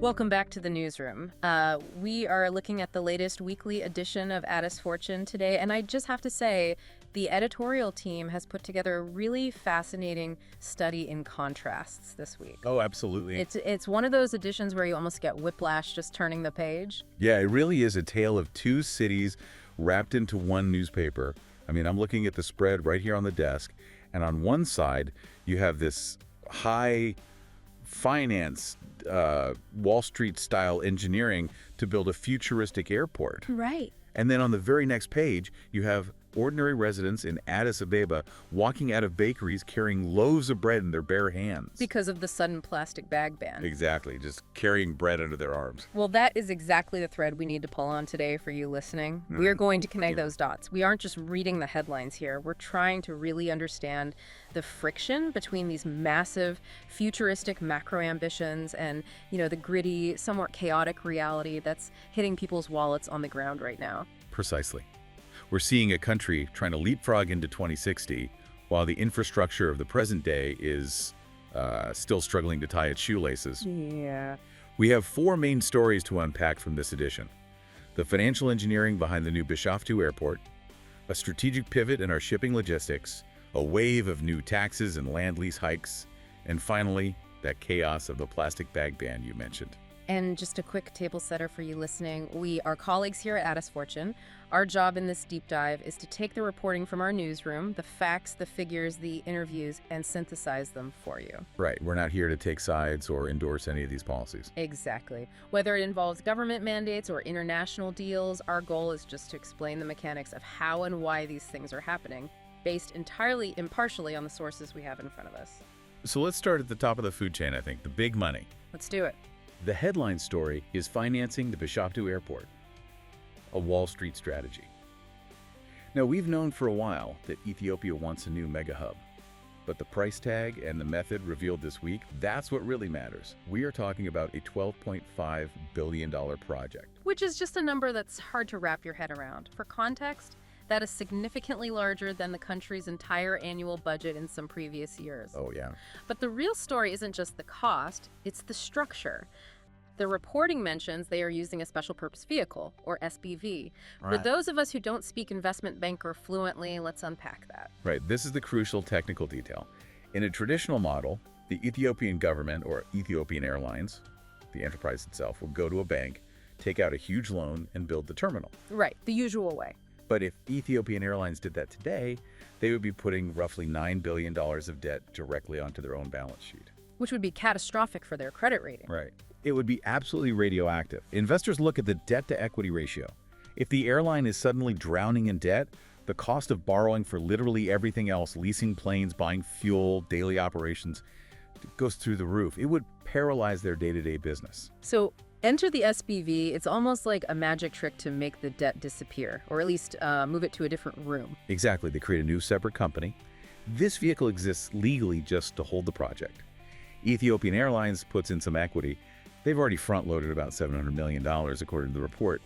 Welcome back to the newsroom. We are looking at the latest weekly edition of Addis Fortune today, and I just have to say, the editorial team has put together a really fascinating study in contrasts this week. Oh, absolutely. It's one of those editions where you almost get whiplash just turning the page. Yeah, it really is a tale of two cities wrapped into one newspaper. I mean, I'm looking at the spread right here on the desk, and on one side, you have this high finance, Wall Street-style engineering to build a futuristic airport. Right. And then on the very next page, you have ordinary residents in Addis Ababa walking out of bakeries carrying loaves of bread in their bare hands. Because of the sudden plastic bag ban. Exactly, just carrying bread under their arms. Well, that is exactly the thread we need to pull on today for you listening. We are going to connect those dots. We aren't just reading the headlines here. We're trying to really understand the friction between these massive, futuristic macro ambitions and, the gritty, somewhat chaotic reality that's hitting people's wallets on the ground right now. Precisely. We're seeing a country trying to leapfrog into 2060 while the infrastructure of the present day is still struggling to tie its shoelaces. Yeah. We have four main stories to unpack from this edition. The financial engineering behind the new Bishoftu airport, a strategic pivot in our shipping logistics, a wave of new taxes and land lease hikes, and finally, that chaos of the plastic bag ban you mentioned. And just a quick table setter for you listening. We are colleagues here at Addis Fortune. Our job in this deep dive is to take the reporting from our newsroom, the facts, the figures, the interviews, and synthesize them for you. Right. We're not here to take sides or endorse any of these policies. Exactly. Whether it involves government mandates or international deals, our goal is just to explain the mechanics of how and why these things are happening, based entirely impartially on the sources we have in front of us. So let's start at the top of the food chain, I think, the big money. Let's do it. The headline story is financing the Bishoftu airport, a Wall Street strategy. Now, we've known for a while that Ethiopia wants a new mega hub, but the price tag and the method revealed this week, that's what really matters. We are talking about a $12.5 billion project. Which is just a number that's hard to wrap your head around. For context, that is significantly larger than the country's entire annual budget in some previous years. Oh, yeah. But the real story isn't just the cost, it's the structure. The reporting mentions they are using a special purpose vehicle, or SPV. For Right. those of us who don't speak investment banker fluently, let's unpack that. Right, this is the crucial technical detail. In a traditional model, the Ethiopian government or Ethiopian Airlines, the enterprise itself, will go to a bank, take out a huge loan, and build the terminal. Right, the usual way. But if Ethiopian Airlines did that today, they would be putting roughly $9 billion of debt directly onto their own balance sheet. Which would be catastrophic for their credit rating. Right. It would be absolutely radioactive. Investors look at the debt-to-equity ratio. If the airline is suddenly drowning in debt, the cost of borrowing for literally everything else, leasing planes, buying fuel, daily operations, goes through the roof. It would paralyze their day-to-day business. So enter the SPV. It's almost like a magic trick to make the debt disappear, or at least move it to a different room. Exactly. They create a new separate company. This vehicle exists legally just to hold the project. Ethiopian Airlines puts in some equity. They've already front-loaded about $700 million, according to the report.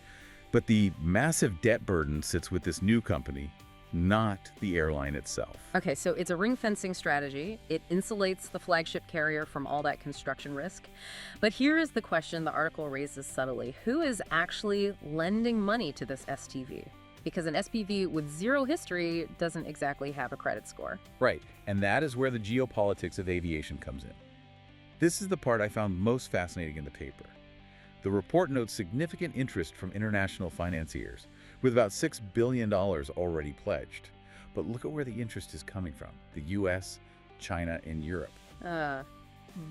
But the massive debt burden sits with this new company, not the airline itself. Okay, so it's a ring-fencing strategy. It insulates the flagship carrier from all that construction risk. But here is the question the article raises subtly. Who is actually lending money to this STV? Because an SPV with zero history doesn't exactly have a credit score. Right, and that is where the geopolitics of aviation comes in. This is the part I found most fascinating in the paper. The report notes significant interest from international financiers, with about $6 billion already pledged. But look at where the interest is coming from: the US, China, and Europe.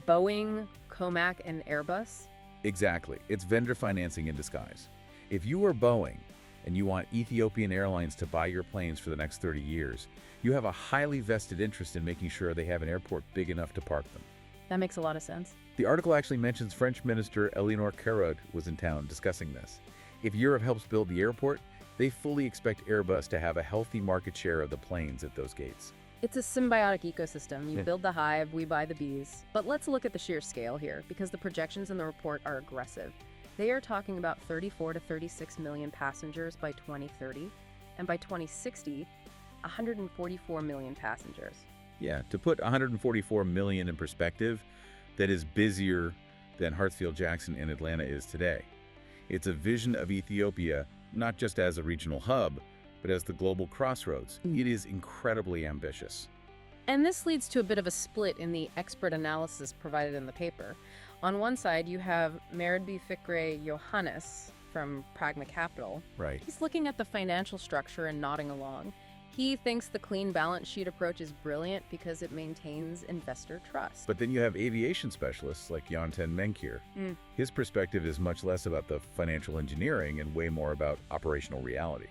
Boeing, Comac, and Airbus? Exactly. It's vendor financing in disguise. If you are Boeing and you want Ethiopian Airlines to buy your planes for the next 30 years, you have a highly vested interest in making sure they have an airport big enough to park them. That makes a lot of sense. The article actually mentions French Minister Elinor Carrod was in town discussing this. If Europe helps build the airport, they fully expect Airbus to have a healthy market share of the planes at those gates. It's a symbiotic ecosystem. You build the hive, we buy the bees. But let's look at the sheer scale here, because the projections in the report are aggressive. They are talking about 34 to 36 million passengers by 2030, and by 2060, 144 million passengers. Yeah, to put 144 million in perspective, that is busier than Hartsfield-Jackson in Atlanta is today. It's a vision of Ethiopia not just as a regional hub, but as the global crossroads. It is incredibly ambitious. And this leads to a bit of a split in the expert analysis provided in the paper. On one side, you have Meredby Fikre Johannes from Pragma Capital. Right. He's looking at the financial structure and nodding along. He thinks the clean balance sheet approach is brilliant because it maintains investor trust. But then you have aviation specialists like Yonten Menkir. His perspective is much less about the financial engineering and way more about operational reality.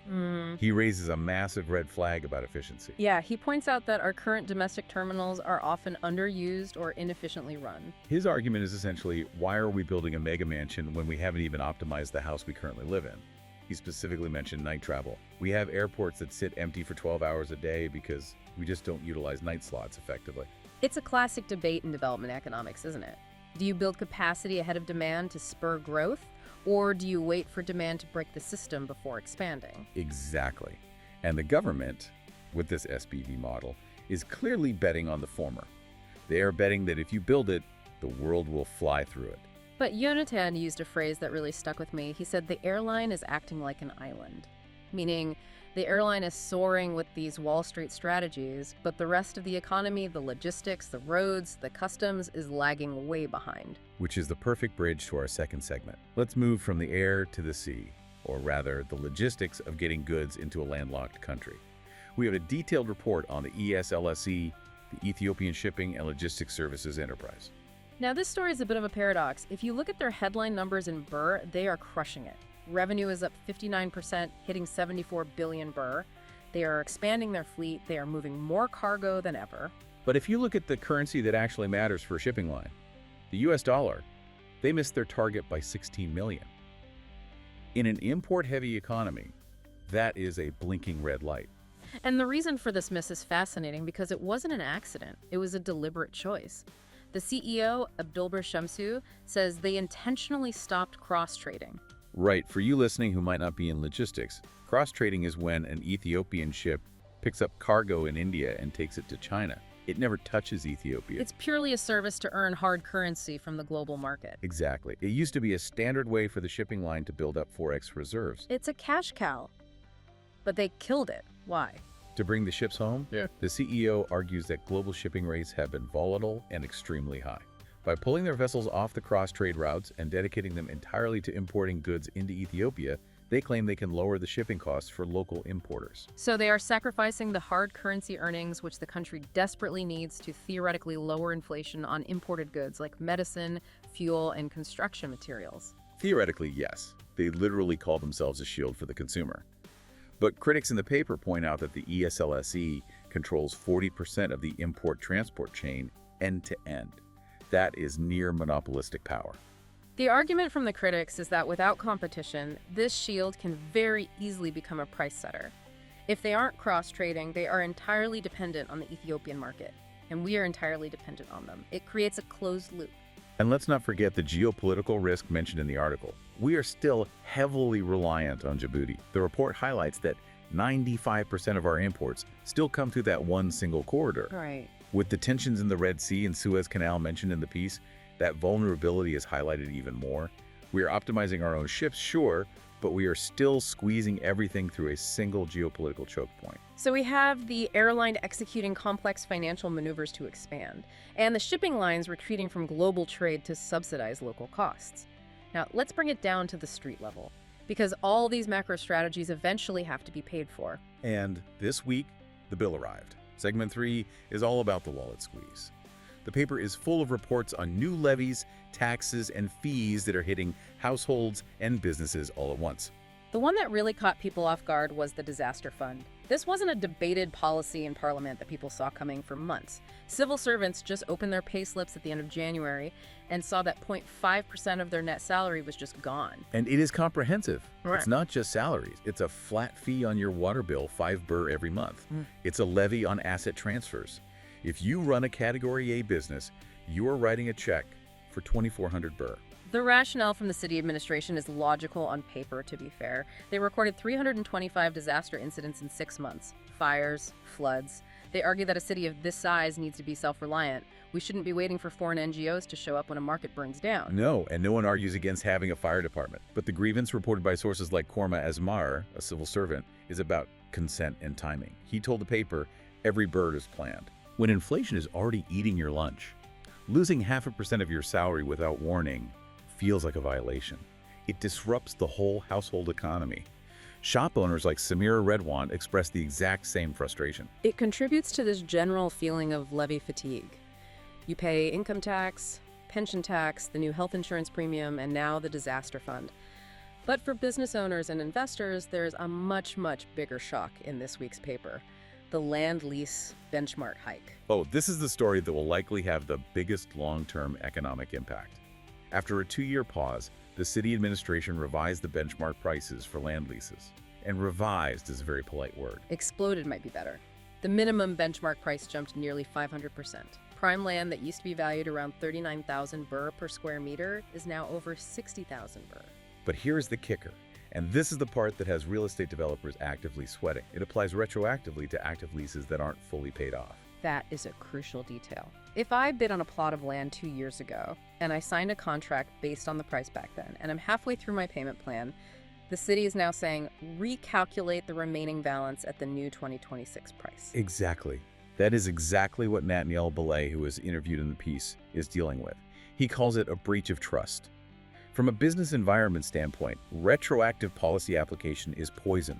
He raises a massive red flag about efficiency. Yeah, he points out that our current domestic terminals are often underused or inefficiently run. His argument is essentially, why are we building a mega mansion when we haven't even optimized the house we currently live in? He specifically mentioned night travel. We have airports that sit empty for 12 hours a day because we just don't utilize night slots effectively. It's a classic debate in development economics, isn't it? Do you build capacity ahead of demand to spur growth, or do you wait for demand to break the system before expanding? Exactly. And the government, with this SPV model, is clearly betting on the former. They are betting that if you build it, the world will fly through it. But Yonatan used a phrase that really stuck with me. He said the airline is acting like an island, meaning the airline is soaring with these Wall Street strategies, but the rest of the economy, the logistics, the roads, the customs is lagging way behind. Which is the perfect bridge to our second segment. Let's move from the air to the sea, or rather, the logistics of getting goods into a landlocked country. We have a detailed report on the ESLSE, the Ethiopian Shipping and Logistics Services Enterprise. Now, this story is a bit of a paradox. If you look at their headline numbers in birr, they are crushing it. Revenue is up 59%, hitting 74 billion birr. They are expanding their fleet. They are moving more cargo than ever. But if you look at the currency that actually matters for a shipping line, the US dollar, they missed their target by 16 million. In an import-heavy economy, that is a blinking red light. And the reason for this miss is fascinating because it wasn't an accident. It was a deliberate choice. The CEO, Abdulber Shamsu, says they intentionally stopped cross-trading. Right. For you listening who might not be in logistics, cross-trading is when an Ethiopian ship picks up cargo in India and takes it to China. It never touches Ethiopia. It's purely a service to earn hard currency from the global market. Exactly. It used to be a standard way for the shipping line to build up Forex reserves. It's a cash cow. But they killed it. Why? To bring the ships home, the CEO argues that global shipping rates have been volatile and extremely high. By pulling their vessels off the cross-trade routes and dedicating them entirely to importing goods into Ethiopia, they claim they can lower the shipping costs for local importers. So they are sacrificing the hard currency earnings which the country desperately needs to theoretically lower inflation on imported goods like medicine, fuel, and construction materials. Theoretically, yes. They literally call themselves a shield for the consumer. But critics in the paper point out that the ESLSE controls 40% of the import-transport chain end-to-end. That is near monopolistic power. The argument from the critics is that without competition, this shield can very easily become a price setter. If they aren't cross-trading, they are entirely dependent on the Ethiopian market, and we are entirely dependent on them. It creates a closed loop. And let's not forget the geopolitical risk mentioned in the article. We are still heavily reliant on Djibouti. The report highlights that 95% of our imports still come through that one single corridor. Right. With the tensions in the Red Sea and Suez Canal mentioned in the piece, that vulnerability is highlighted even more. We are optimizing our own ships, sure, but we are still squeezing everything through a single geopolitical choke point. So we have the airline executing complex financial maneuvers to expand, and the shipping lines retreating from global trade to subsidize local costs. Now, let's bring it down to the street level, because all these macro strategies eventually have to be paid for. And this week, the bill arrived. Segment 3 is all about the wallet squeeze. The paper is full of reports on new levies, taxes, and fees that are hitting households and businesses all at once. The one that really caught people off guard was the disaster fund. This wasn't a debated policy in Parliament that people saw coming for months. Civil servants just opened their pay slips at the end of January and saw that 0.5% of their net salary was just gone. And it is comprehensive. Right. It's not just salaries. It's a flat fee on your water bill, 5 birr every month. It's a levy on asset transfers. If you run a Category A business, you are writing a check for 2,400 birr. The rationale from the city administration is logical on paper, to be fair. They recorded 325 disaster incidents in 6 months. Fires, floods. They argue that a city of this size needs to be self-reliant. We shouldn't be waiting for foreign NGOs to show up when a market burns down. No, and no one argues against having a fire department. But the grievance reported by sources like Korma Asmar, a civil servant, is about consent and timing. He told the paper, every bird is planned. When inflation is already eating your lunch, losing 0.5% of your salary without warning feels like a violation. It disrupts the whole household economy. Shop owners like Samira Redwan express the exact same frustration. It contributes to this general feeling of levy fatigue. You pay income tax, pension tax, the new health insurance premium, and now the disaster fund. But for business owners and investors, there's a much, much bigger shock in this week's paper: the land lease benchmark hike. Oh, this is the story that will likely have the biggest long-term economic impact. After a 2-year pause, the city administration revised the benchmark prices for land leases. And revised is a very polite word. Exploded might be better. The minimum benchmark price jumped nearly 500%. Prime land that used to be valued around 39,000 birr per square meter is now over 60,000 birr. But here's the kicker, and this is the part that has real estate developers actively sweating. It applies retroactively to active leases that aren't fully paid off. That is a crucial detail. If I bid on a plot of land 2 years ago, and I signed a contract based on the price back then, and I'm halfway through my payment plan, the city is now saying, recalculate the remaining balance at the new 2026 price. Exactly. That is exactly what Nathaniel Belay, who was interviewed in the piece, is dealing with. He calls it a breach of trust. From a business environment standpoint, retroactive policy application is poison.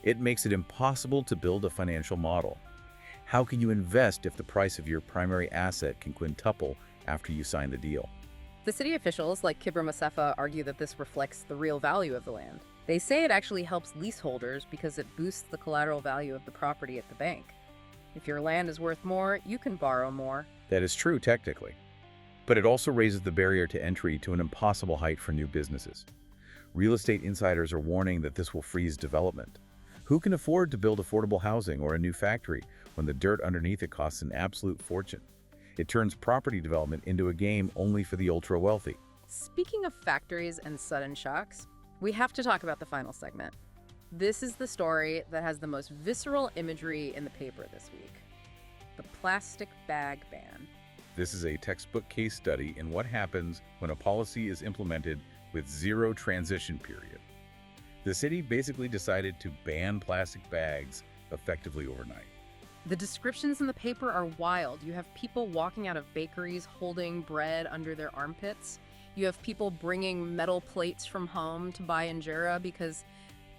It makes it impossible to build a financial model. How can you invest if the price of your primary asset can quintuple after you sign the deal? The city officials, like Kibra Masefa, argue that this reflects the real value of the land. They say it actually helps leaseholders because it boosts the collateral value of the property at the bank. If your land is worth more, you can borrow more. That is true technically. But it also raises the barrier to entry to an impossible height for new businesses. Real estate insiders are warning that this will freeze development. Who can afford to build affordable housing or a new factory when the dirt underneath it costs an absolute fortune? It turns property development into a game only for the ultra-wealthy. Speaking of factories and sudden shocks, we have to talk about the final segment. This is the story that has the most visceral imagery in the paper this week: the plastic bag ban. This is a textbook case study in what happens when a policy is implemented with zero transition period. The city basically decided to ban plastic bags effectively overnight. The descriptions in the paper are wild. You have people walking out of bakeries holding bread under their armpits. You have people bringing metal plates from home to buy injera because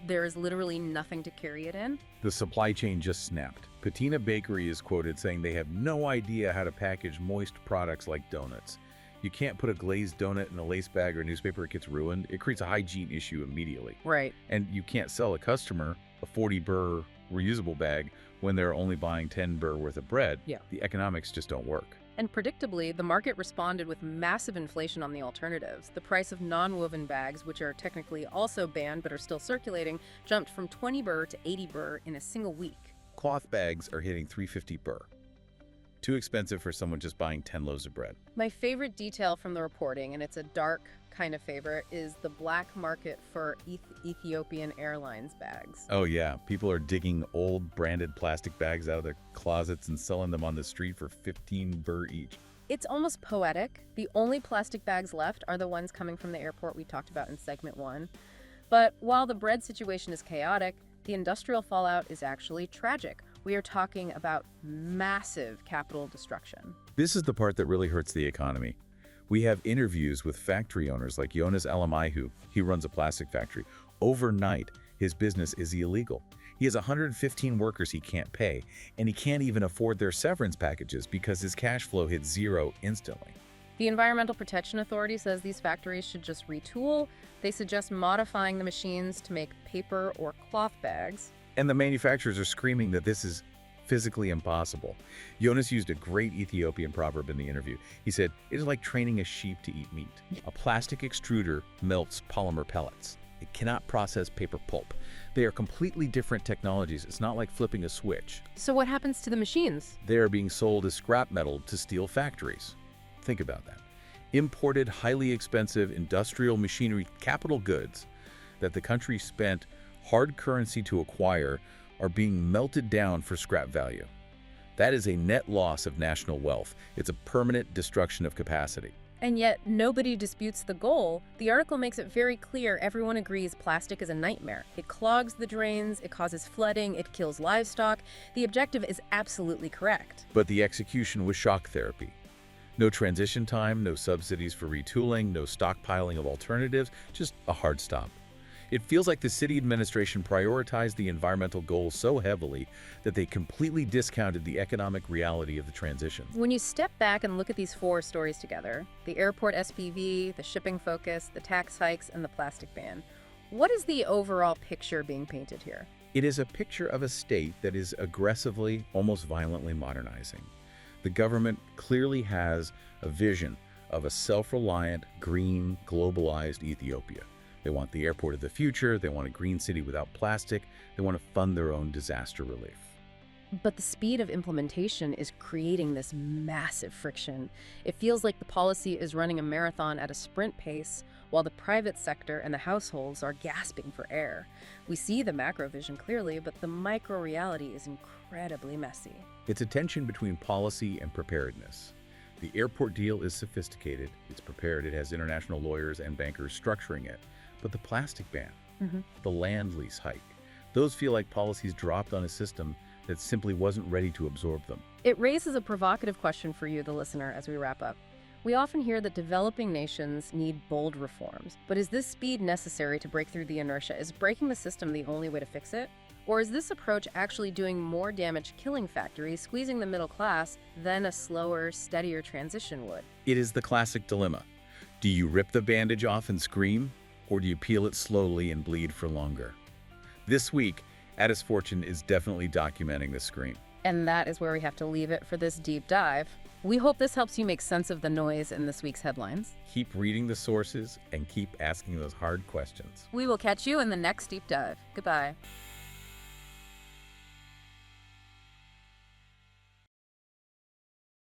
there is literally nothing to carry it in. The supply chain just snapped. Patina Bakery is quoted saying they have no idea how to package moist products like donuts. You can't put a glazed donut in a lace bag or newspaper, it gets ruined. It creates a hygiene issue immediately. Right. And you can't sell a customer a 40 burr reusable bag when they're only buying 10 burr worth of bread. Yeah. The economics just don't work. And predictably, the market responded with massive inflation on the alternatives. The price of non-woven bags, which are technically also banned but are still circulating, jumped from 20 burr to 80 burr in a single week. Cloth bags are hitting $3.50 burr. Too expensive for someone just buying 10 loaves of bread. My favorite detail from the reporting, and it's a dark kind of favorite, is the black market for Ethiopian Airlines bags. Oh yeah, people are digging old branded plastic bags out of their closets and selling them on the street for 15 burr each. It's almost poetic. The only plastic bags left are the ones coming from the airport we talked about in segment 1. But while the bread situation is chaotic, the industrial fallout is actually tragic. We are talking about massive capital destruction. This is the part that really hurts the economy. We have interviews with factory owners like Jonas Alamaihu. He runs a plastic factory. Overnight, his business is illegal. He has 115 workers he can't pay, and he can't even afford their severance packages because his cash flow hits zero instantly. The Environmental Protection Authority says these factories should just retool. They suggest modifying the machines to make paper or cloth bags. And the manufacturers are screaming that this is physically impossible. Jonas used a great Ethiopian proverb in the interview. He said, "It is like training a sheep to eat meat. A plastic extruder melts polymer pellets. It cannot process paper pulp. They are completely different technologies. It's not like flipping a switch." So what happens to the machines? They are being sold as scrap metal to steel factories. Think about that. Imported, highly expensive industrial machinery, capital goods that the country spent hard currency to acquire are being melted down for scrap value. That is a net loss of national wealth. It's a permanent destruction of capacity. And yet, nobody disputes the goal. The article makes it very clear everyone agrees plastic is a nightmare. It clogs the drains, it causes flooding, it kills livestock. The objective is absolutely correct. But the execution was shock therapy. No transition time, no subsidies for retooling, no stockpiling of alternatives, just a hard stop. It feels like the city administration prioritized the environmental goals so heavily that they completely discounted the economic reality of the transition. When you step back and look at these four stories together, the airport SPV, the shipping focus, the tax hikes, and the plastic ban, what is the overall picture being painted here? It is a picture of a state that is aggressively, almost violently modernizing. The government clearly has a vision of a self-reliant, green, globalized Ethiopia. They want the airport of the future, they want a green city without plastic, they want to fund their own disaster relief. But the speed of implementation is creating this massive friction. It feels like the policy is running a marathon at a sprint pace, while the private sector and the households are gasping for air. We see the macro vision clearly, but the micro reality is incredibly messy. It's a tension between policy and preparedness. The airport deal is sophisticated, it's prepared, it has international lawyers and bankers structuring it. But the plastic ban, the land lease hike, those feel like policies dropped on a system that simply wasn't ready to absorb them. It raises a provocative question for you, the listener, as we wrap up. We often hear that developing nations need bold reforms, but is this speed necessary to break through the inertia? Is breaking the system the only way to fix it? Or is this approach actually doing more damage killing factories, squeezing the middle class, than a slower, steadier transition would? It is the classic dilemma. Do you rip the bandage off and scream, or do you peel it slowly and bleed for longer? This week, Addis Fortune is definitely documenting the scream. And that is where we have to leave it for this deep dive. We hope this helps you make sense of the noise in this week's headlines. Keep reading the sources and keep asking those hard questions. We will catch you in the next deep dive. Goodbye.